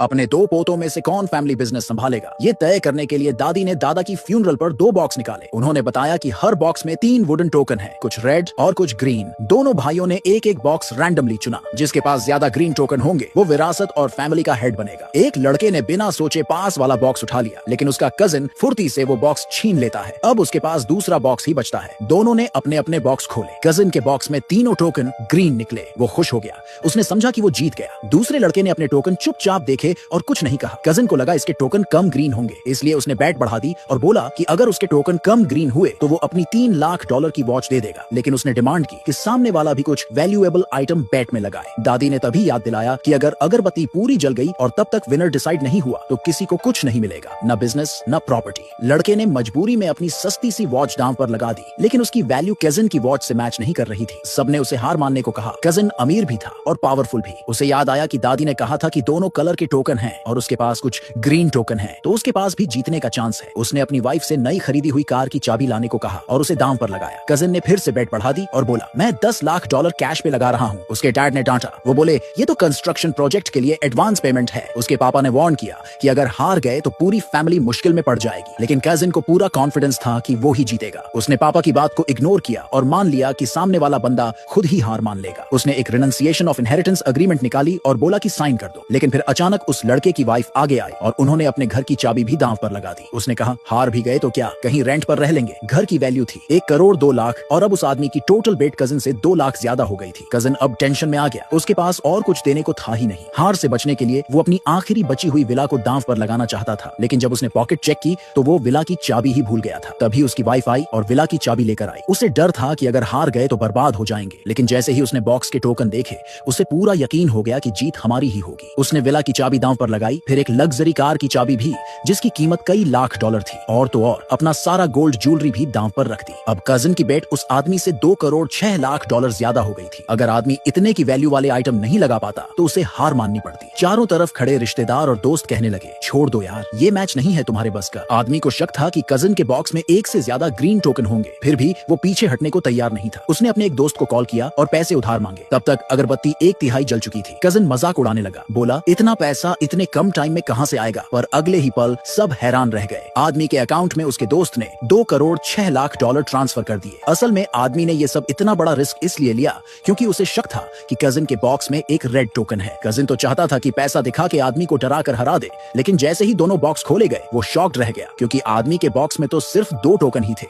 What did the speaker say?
अपने दो पोतों में से कौन फैमिली बिजनेस संभालेगा, ये तय करने के लिए दादी ने दादा की फ्यूनरल पर दो बॉक्स निकाले। उन्होंने बताया कि हर बॉक्स में 3 वुडन टोकन है, कुछ रेड और कुछ ग्रीन। दोनों भाइयों ने एक एक बॉक्स रैंडमली चुना। जिसके पास ज्यादा ग्रीन टोकन होंगे वो विरासत और फैमिली का हेड बनेगा। एक लड़के ने बिना सोचे पास वाला बॉक्स उठा लिया, लेकिन उसका कजिन फुर्ती से वो बॉक्स छीन लेता है। अब उसके पास दूसरा बॉक्स ही बचता है। दोनों ने अपने अपने बॉक्स खोले। कजिन के बॉक्स में तीनों टोकन ग्रीन निकले। वो खुश हो गया, उसने समझा कि वो जीत गया। दूसरे लड़के ने अपने टोकन चुपचाप देखे और कुछ नहीं कहा। कजिन को लगा इसके टोकन कम ग्रीन होंगे, इसलिए उसने बैट बढ़ा दी और बोला कि अगर उसके टोकन कम ग्रीन हुए तो वो अपनी $3 लाख की वॉच दे देगा। लेकिन उसने डिमांड की कि सामने वाला भी कुछ वैल्यूएबल आइटम बैट में लगाए। दादी ने तभी याद दिलाया कि अगर अगरबत्ती पूरी जल गई और तब तक विनर डिसाइड नहीं हुआ तो किसी को कुछ नहीं मिलेगा, न बिजनेस न प्रॉपर्टी। लड़के ने मजबूरी में अपनी सस्ती सी वॉच दांव पर लगा दी, लेकिन उसकी वैल्यू कजिन की वॉच से मैच नहीं कर रही थी। सबने उसे हार मानने को कहा। कजिन अमीर भी था और पावरफुल भी। उसे याद आया कि दादी ने कहा था कि दोनों कलर के टोकन हैं और उसके पास कुछ ग्रीन टोकन है, तो उसके पास भी जीतने का चांस है। उसने अपनी वाइफ से नई खरीदी हुई कार की चाबी लाने को कहा और उसे दांव पर लगाया। कजिन ने फिर से बेट बढ़ा दी और बोला, मैं $10 लाख कैश पे लगा रहा हूँ। उसके डैड ने डांटा। वो बोले, ये तो कंस्ट्रक्शन प्रोजेक्ट के लिए एडवांस पेमेंट है। उसके पापा ने वार्न किया कि अगर हार गए तो पूरी फैमिली मुश्किल में पड़ जाएगी, लेकिन कजिन को पूरा कॉन्फिडेंस था कि वो ही जीतेगा। उसने पापा की बात को इग्नोर किया और मान लिया कि सामने वाला बंदा खुद ही हार मान लेगा। उसने एक रिनंसिएशन ऑफ इनहेरिटेंस अग्रीमेंट निकाली और बोला कि साइन कर दो। लेकिन फिर अचानक उस लड़के की वाइफ आगे आई और उन्होंने अपने घर की चाबी भी दांव पर लगा दी। उसने कहा, हार भी गए तो क्या, कहीं रेंट पर रह लेंगे। घर की वैल्यू थी 1 करोड़ 2 लाख और अब उस आदमी की टोटल बेट कजिन से 2 लाख ज्यादा हो गई थी। कजिन अब टेंशन में आ गया। उसके पास और कुछ देने को था ही नहीं। हार से बचने के लिए वो अपनी आखिरी बची हुई विला को दांव पर लगाना चाहता था, लेकिन जब उसने पॉकेट चेक की तो वो विला की चाबी ही भूल गया था। तभी उसकी वाइफ आई और विला की चाबी लेकर आई। उसे डर था कि अगर हार गए तो बर्बाद हो जाएंगे, लेकिन जैसे ही उसने बॉक्स के टोकन देखे उसे पूरा यकीन हो गया कि जीत हमारी ही होगी। उसने विला की चाबी दांव पर लगाई, फिर एक लग्जरी कार की चाबी भी जिसकी कीमत कई लाख डॉलर थी, और तो और अपना सारा गोल्ड ज्वेलरी भी दांव पर रख दी। अब कजिन की बेट उस आदमी से 2 करोड़ 6 लाख डॉलर ज्यादा हो गई थी। अगर आदमी इतने की वैल्यू वाले आइटम नहीं लगा पाता तो उसे हार माननी पड़ती। चारों तरफ खड़े रिश्तेदार और दोस्त कहने लगे, छोड़ दो यार, ये मैच नहीं है तुम्हारे बस का। आदमी को शक था कि कजिन के बॉक्स में एक से ज्यादा ग्रीन टोकन होंगे, फिर भी वो पीछे हटने को तैयार नहीं था। उसने अपने एक दोस्त को कॉल किया और पैसे उधार मांगे। तब तक अगरबत्ती 1/3 जल चुकी थी। कजिन मजाक उड़ाने लगा, बोला, इतना पैसा इतने कम टाइम में कहां से आएगा। पर अगले ही पल सब हैरान रह गए। आदमी के अकाउंट में उसके दोस्त ने 2 करोड़ 6 लाख डॉलर ट्रांसफर कर दिए। असल में आदमी ने ये सब इतना बड़ा रिस्क इसलिए लिया क्योंकि उसे शक था कि कजिन के बॉक्स में एक रेड टोकन है। कजिन तो चाहता था कि पैसा दिखा के आदमी को डरा कर हरा दे, लेकिन जैसे ही दोनों बॉक्स खोले गए वो शॉक्ड रह गया क्योंकि आदमी के बॉक्स में तो सिर्फ 2 टोकन ही थे।